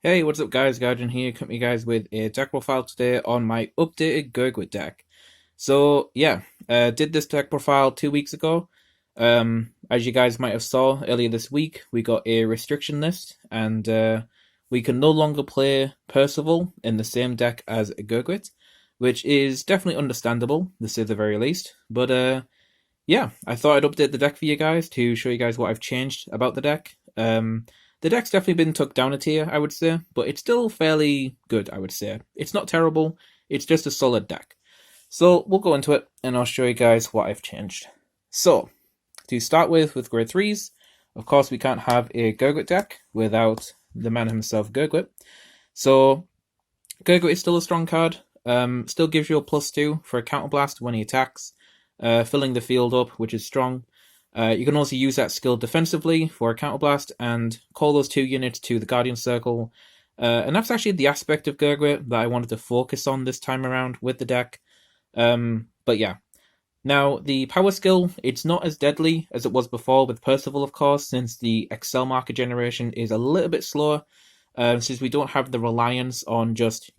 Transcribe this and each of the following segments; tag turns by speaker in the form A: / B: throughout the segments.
A: Hey, what's up guys, Guardian here, coming to you guys with a deck profile today on my updated Gurguit deck. So yeah, did this deck profile 2 weeks ago. As you guys might have saw earlier this week, we got a restriction list and we can no longer play Percival in the same deck as Gurguit, which is definitely understandable, to say the very least. But yeah, I thought I'd update the deck for you guys to show you guys what I've changed about the deck. The deck's definitely been took down a tier, I would say, but it's still fairly good, I would say. It's not terrible, it's just a solid deck. So we'll go into it, and I'll show you guys what I've changed. So, to start with grade 3s, of course we can't have a Gurguit deck without the man himself, Gurguit. So, Gurguit is still a strong card, still gives you a +2 for a counterblast when he attacks, filling the field up, which is strong. You can also use that skill defensively for a counterblast and call those 2 units to the Guardian Circle. And that's actually the aspect of Gurguit that I wanted to focus on this time around with the deck. But yeah. Now, the power skill, it's not as deadly as it was before with Percival, of course, since the Excel marker generation is a little bit slower, since we don't have the reliance on just,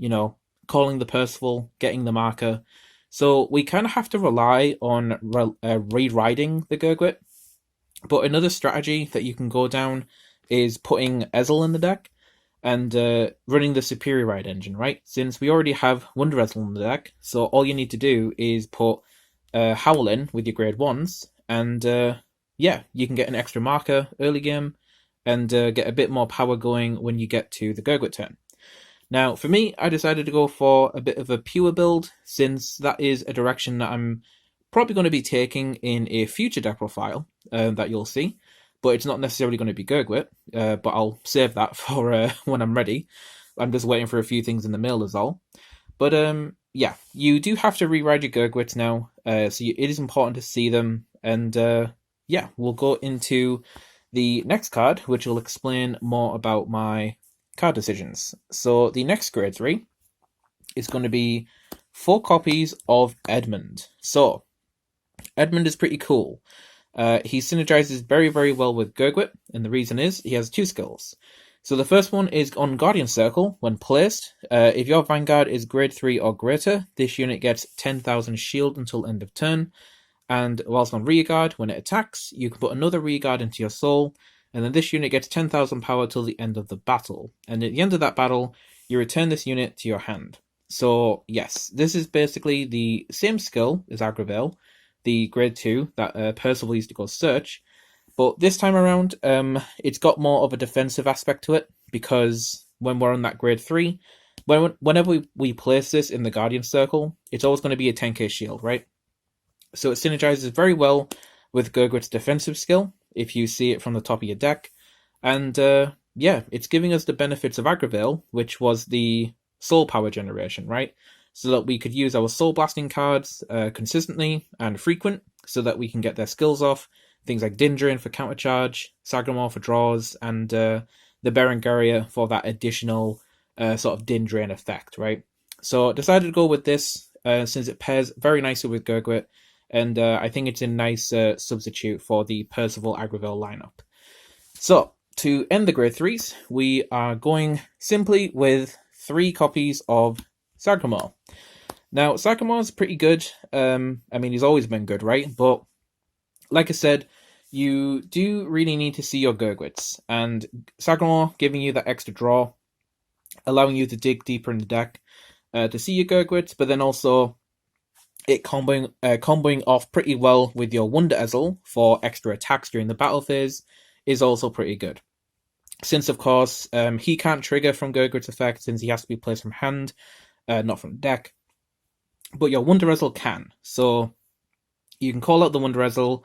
A: calling the Percival, getting the marker. So we kind of have to rely on rewriting the Gurguit. But another strategy that you can go down is putting Ezel in the deck and running the Superior Ride engine, right? Since we already have Wonder Ezel in the deck, so all you need to do is put Howl in with your grade 1s, and yeah, you can get an extra marker early game and get a bit more power going when you get to the Gurguit turn. Now, for me, I decided to go for a bit of a pure build, since that is a direction that I'm probably going to be taking in a future deck profile that you'll see, but it's not necessarily going to be Gurguit, but I'll save that for when I'm ready. I'm just waiting for a few things in the mail as all. But yeah, you do have to rewrite your Gurguits now, so it is important to see them, and yeah, we'll go into the next card, which will explain more about my card decisions. So the next grade 3 is going to be 4 copies of Edmund. So Edmund is pretty cool. He synergizes very, very well with Gurguit, and the reason is he has 2 skills. So the first one is on Guardian Circle. When placed, if your Vanguard is grade 3 or greater, this unit gets 10,000 shield until end of turn. And whilst on Rearguard, when it attacks, you can put another Rearguard into your soul, and then this unit gets 10,000 power till the end of the battle. And at the end of that battle, you return this unit to your hand. So yes, this is basically the same skill as Agravale, the grade 2 that Percival used to go search, but this time around, it's got more of a defensive aspect to it, because when we're on that grade 3, whenever we place this in the Guardian Circle, it's always going to be a 10k shield, right? So it synergizes very well with Gurguit's defensive skill, if you see it from the top of your deck. And yeah, it's giving us the benefits of Agravale, which was the soul power generation, right? So that we could use our soul blasting cards consistently and frequent, so that we can get their skills off. Things like Dindrane for countercharge, Sagramore for draws, and the Berengaria for that additional sort of Dindrane effect, right? So I decided to go with this since it pairs very nicely with Gurguit, and I think it's a nice substitute for the Percival Agravale lineup. So, to end the grade 3s, we are going simply with 3 copies of Sagramore. Now, Sagramore's pretty good. I mean, he's always been good, right? But, like I said, you do really need to see your Gurguits, and Sagramore giving you that extra draw, allowing you to dig deeper in the deck to see your Gurguits, but then also it comboing off pretty well with your Wonder Ezel for extra attacks during the battle phase is also pretty good. Since, of course, he can't trigger from Gurguit's effect, since he has to be placed from hand, not from deck. But your Wonder Ezel can. So you can call out the Wonder Ezel,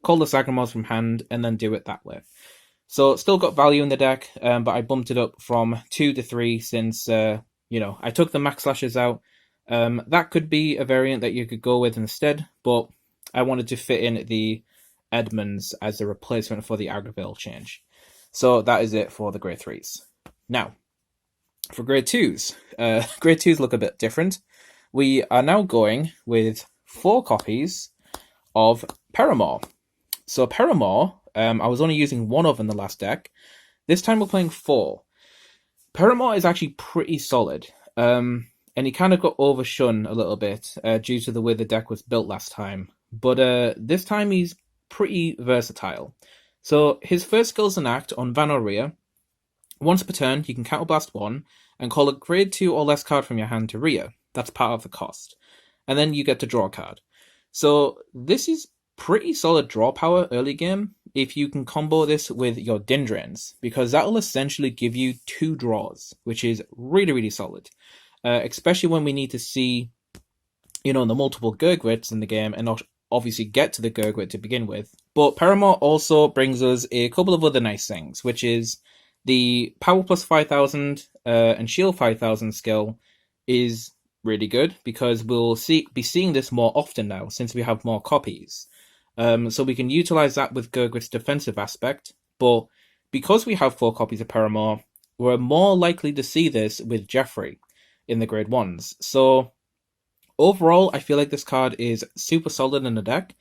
A: call the Sagramores from hand, and then do it that way. So still got value in the deck, but I bumped it up from 2 to 3 since, I took the Max Slashes out. That could be a variant that you could go with instead, but I wanted to fit in the Edmunds as a replacement for the Agravale change. So that is it for the grade 3s. Now, for grade 2s, grade 2s look a bit different. We are now going with 4 copies of Perimore. So Perimore, I was only using 1 of in the last deck. This time we're playing 4. Perimore is actually pretty solid. And he kind of got overshone a little bit due to the way the deck was built last time. But this time he's pretty versatile. So his first skill is an act on Vanguard. Once per turn, you can counterblast one and call a grade 2 or less card from your hand to Rhea. That's part of the cost. And then you get to draw a card. So this is pretty solid draw power early game if you can combo this with your Dindranes, because that'll essentially give you 2 draws, which is really, really solid. Especially when we need to see, the multiple Gurguits in the game and not obviously get to the Gurguit to begin with. But Perimore also brings us a couple of other nice things, which is the Power plus 5,000 and Shield 5,000 skill is really good because we'll be seeing this more often now since we have more copies. So we can utilize that with Gurguit's defensive aspect, but because we have 4 copies of Perimore, we're more likely to see this with Jeffrey in the grade 1s. So overall, I feel like this card is super solid in the deck.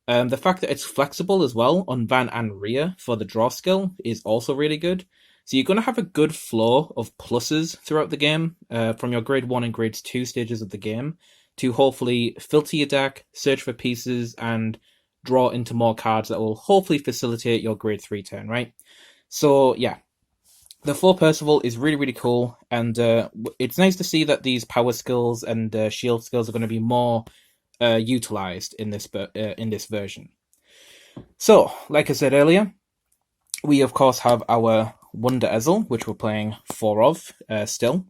A: The fact that it's flexible as well on Van and Rhea for the draw skill is also really good. So you're going to have a good flow of pluses throughout the game from your grade 1 and grade 2 stages of the game to hopefully filter your deck, search for pieces, and draw into more cards that will hopefully facilitate your grade 3 turn, right? So yeah, the 4 Percival is really, really cool, and it's nice to see that these power skills and shield skills are going to be more utilized in this version. So, like I said earlier, we of course have our Wonder Ezel, which we're playing 4 of still.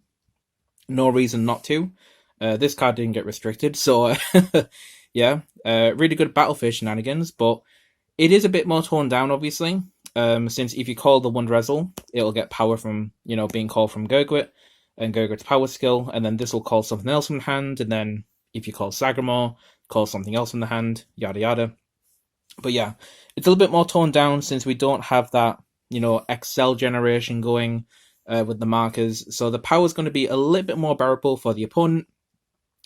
A: No reason not to. This card didn't get restricted, so yeah, really good battlefield shenanigans, but it is a bit more toned down, obviously. Since if you call the Wonder Ezel, it'll get power from, being called from Gurguit and Gurguit's power skill, and then this will call something else from the hand, and then if you call Sagramore, call something else from the hand, yada yada. But yeah, it's a little bit more toned down since we don't have that, Excel generation going with the markers, so the power is going to be a little bit more bearable for the opponent.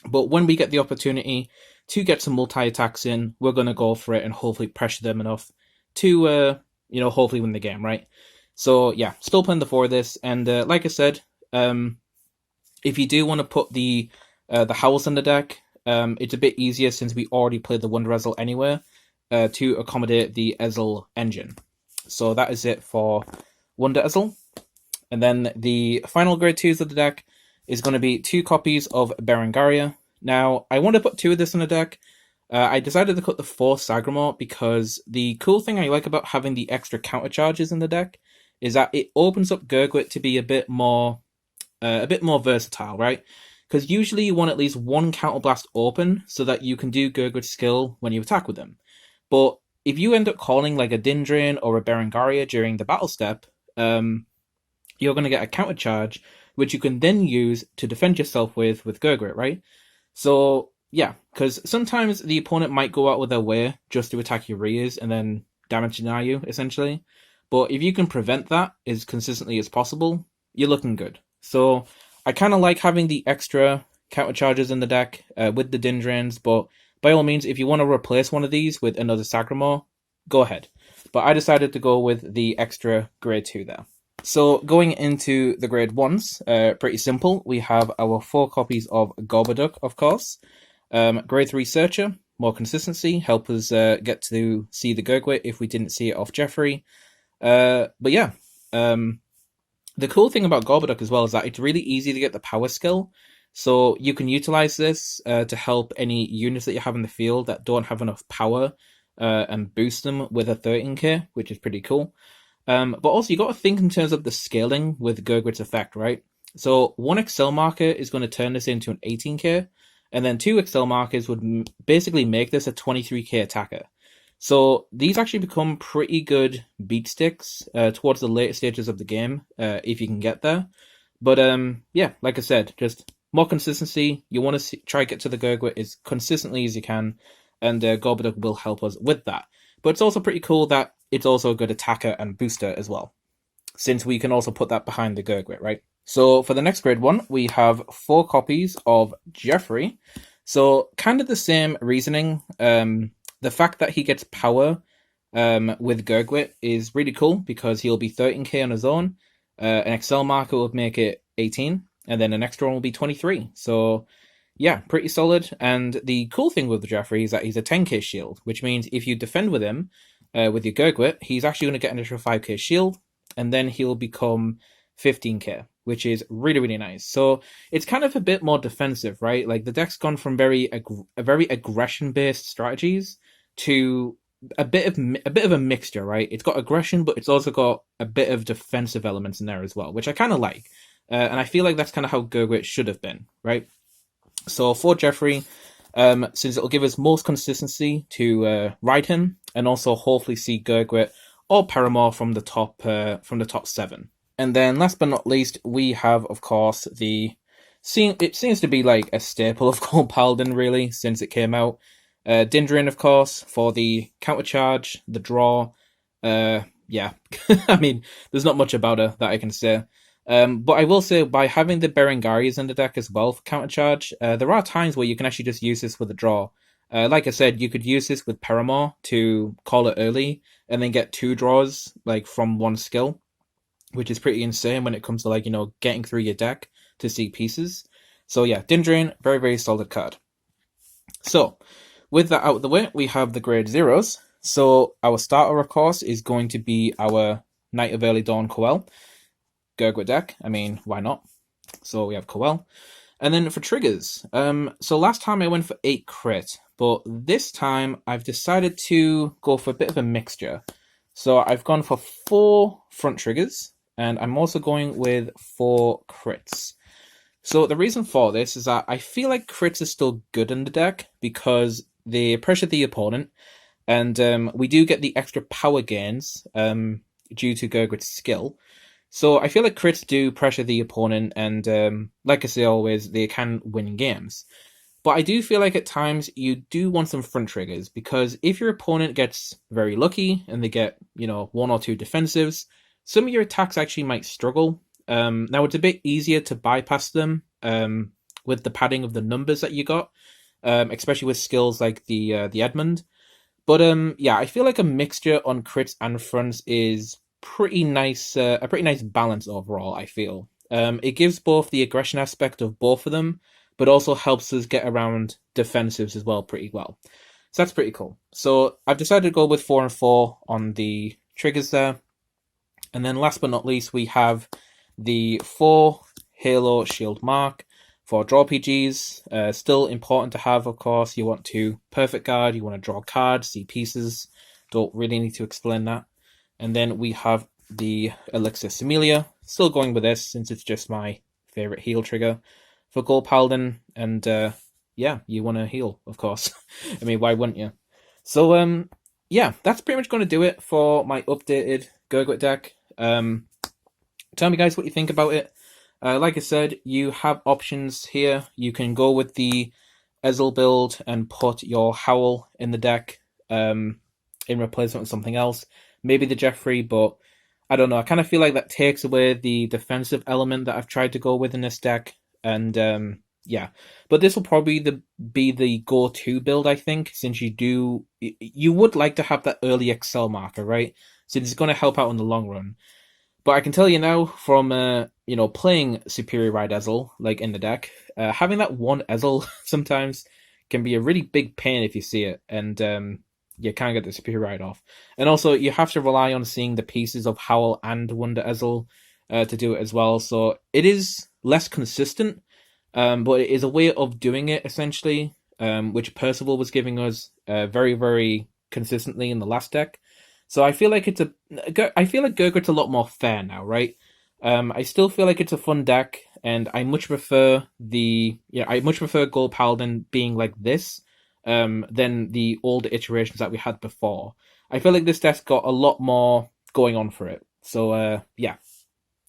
A: But when we get the opportunity to get some multi-attacks in, we're going to go for it and hopefully pressure them enough to hopefully win the game, right? So yeah, still playing the 4 of this, and like I said, if you do want to put the Howls in the deck, it's a bit easier since we already played the Wonder Ezel anyway to accommodate the Ezel engine. So that is it for Wonder Ezel. And then the final grade 2s of the deck is going to be 2 copies of Berengaria. Now, I want to put 2 of this in the deck. I decided to cut the 4 Sagramore because the cool thing I like about having the extra counter charges in the deck is that it opens up Gurguit to be a bit more versatile, right? Because usually you want at least 1 counterblast open so that you can do Gurguit's skill when you attack with them. But if you end up calling like a Dindrane or a Berengaria during the battle step, you're going to get a counter charge, which you can then use to defend yourself with Gurguit, right? So yeah, because sometimes the opponent might go out with their way just to attack your Rheas and then damage deny you, essentially. But if you can prevent that as consistently as possible, you're looking good. So I kind of like having the extra counter charges in the deck with the Dindranes, but by all means, if you want to replace one of these with another Sagramore, go ahead. But I decided to go with the extra grade 2 there. So going into the grade 1s, pretty simple. We have our 4 copies of Gorboduc, of course. Grade 3 Searcher, more consistency, help us get to see the Gurguit if we didn't see it off Jeffrey. But yeah, the cool thing about Gorboduc as well is that it's really easy to get the power skill. So you can utilize this to help any units that you have in the field that don't have enough power and boost them with a 13k, which is pretty cool. But also you got to think in terms of the scaling with Gurguit's effect, right? So 1 Excel marker is going to turn this into an 18k, and then 2 Excel markers would basically make this a 23k attacker. So these actually become pretty good beat sticks towards the later stages of the game, if you can get there. But yeah, like I said, just more consistency. You want to try to get to the Gurguit as consistently as you can, and Gorboduc will help us with that. But it's also pretty cool that it's also a good attacker and booster as well, since we can also put that behind the Gurguit, right? So for the next grade 1, we have 4 copies of Jeffrey. So kind of the same reasoning. The fact that he gets power with Gurguit is really cool because he'll be 13k on his own. An Excel marker would make it 18, and then an extra one will be 23. So yeah, pretty solid. And the cool thing with the Jeffrey is that he's a 10k shield, which means if you defend with him, with your Gurguit, he's actually going to get an extra 5k shield, and then he'll become 15k, which is really, really nice. So it's kind of a bit more defensive, right? Like the deck's gone from very aggression-based strategies to a bit of a mixture, right? It's got aggression, but it's also got a bit of defensive elements in there as well, which I kind of like. And I feel like that's kind of how Gurguit should have been, right? So for Jeffrey, since it'll give us most consistency to ride him, and also hopefully see Gurguit or Perimore from the top 7. And then last but not least, we have, of course, it seems to be like a staple of Gold Paladin, really, since it came out. Dindrane, of course, for the countercharge, the draw. Yeah, I mean, there's not much about her that I can say. But I will say, by having the Berengarias in the deck as well for countercharge, there are times where you can actually just use this with a draw. Like I said, you could use this with Perimore to call it early, and then get 2 draws like from one skill, which is pretty insane when it comes to, like, you know, getting through your deck to see pieces. So yeah, Dindrane, very, very solid card. So, with that out of the way, we have the grade 0s. So our starter, of course, is going to be our Knight of Early Dawn Coel. Gurguit deck, I mean, why not? So we have Coel. And then for triggers, so last time I went for 8 crit, but this time I've decided to go for a bit of a mixture. So I've gone for 4 front triggers, and I'm also going with 4 crits. So the reason for this is that I feel like crits are still good in the deck because they pressure the opponent, and we do get the extra power gains due to Gurguit's skill. So I feel like crits do pressure the opponent, and like I say always, they can win games. But I do feel like at times you do want some front triggers, because if your opponent gets very lucky and they get, you know, 1 or 2 defensives, some of your attacks actually might struggle. Now it's a bit easier to bypass them with the padding of the numbers that you got, especially with skills like the Edmund. But yeah, I feel like a mixture on crits and fronts is pretty nice, a pretty nice balance overall, I feel. It gives both the aggression aspect of both of them, but also helps us get around defensives as well pretty well. So that's pretty cool. So I've decided to go with 4 and 4 on the triggers there. And then last but not least, we have the 4 Halo Shield Mark for draw PGs. Still important to have, of course. You want to perfect guard, you want to draw cards, see pieces. Don't really need to explain that. And then we have the Elixir Sommelier. Still going with this since it's just my favorite heal trigger for Gold Paladin. And yeah, you want to heal, of course. I mean, why wouldn't you? So yeah, that's pretty much going to do it for my updated Gurguit deck. Tell me, guys, what you think about it. Like I said, you have options here. You can go with the Ezel build and put your Howl in the deck in replacement of something else. Maybe the Jeffrey, but I don't know. I kind of feel like that takes away the defensive element that I've tried to go with in this deck. And yeah, but this will probably be the go-to build, I think, since you would like to have that early Excel marker, right? Since it's going to help out in the long run. But I can tell you now from you know, playing Superior Ride Ezel like in the deck, having that one Ezel sometimes can be a really big pain if you see it, and you can't get the Superior Ride off. And also, you have to rely on seeing the pieces of Howl and Wonder Ezel to do it as well. So it is less consistent, but it is a way of doing it, essentially, which Percival was giving us very, very consistently in the last deck. So I feel like I feel like Gurguit's a lot more fair now, right? I still feel like it's a fun deck, and I much prefer Gold Paladin being like this than the older iterations that we had before. I feel like this deck's got a lot more going on for it. So yeah,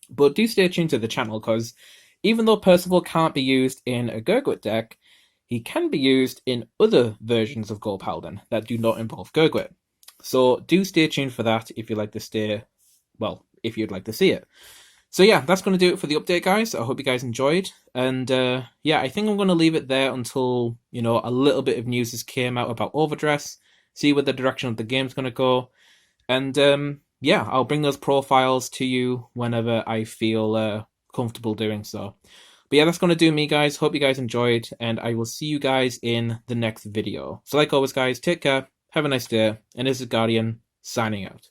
A: but do stay tuned to the channel, because even though Percival can't be used in a Gurguit deck, he can be used in other versions of Gold Paladin that do not involve Gurguit. So do stay tuned for that if you'd like to if you'd like to see it. So yeah, that's going to do it for the update, guys. I hope you guys enjoyed. And yeah, I think I'm going to leave it there until, you know, a little bit of news has came out about Overdress, see where the direction of the game's going to go. And yeah, I'll bring those profiles to you whenever I feel comfortable doing so. But yeah, that's going to do me, guys. Hope you guys enjoyed, and I will see you guys in the next video. So like always, guys, take care, have a nice day, and this is Guardian, signing out.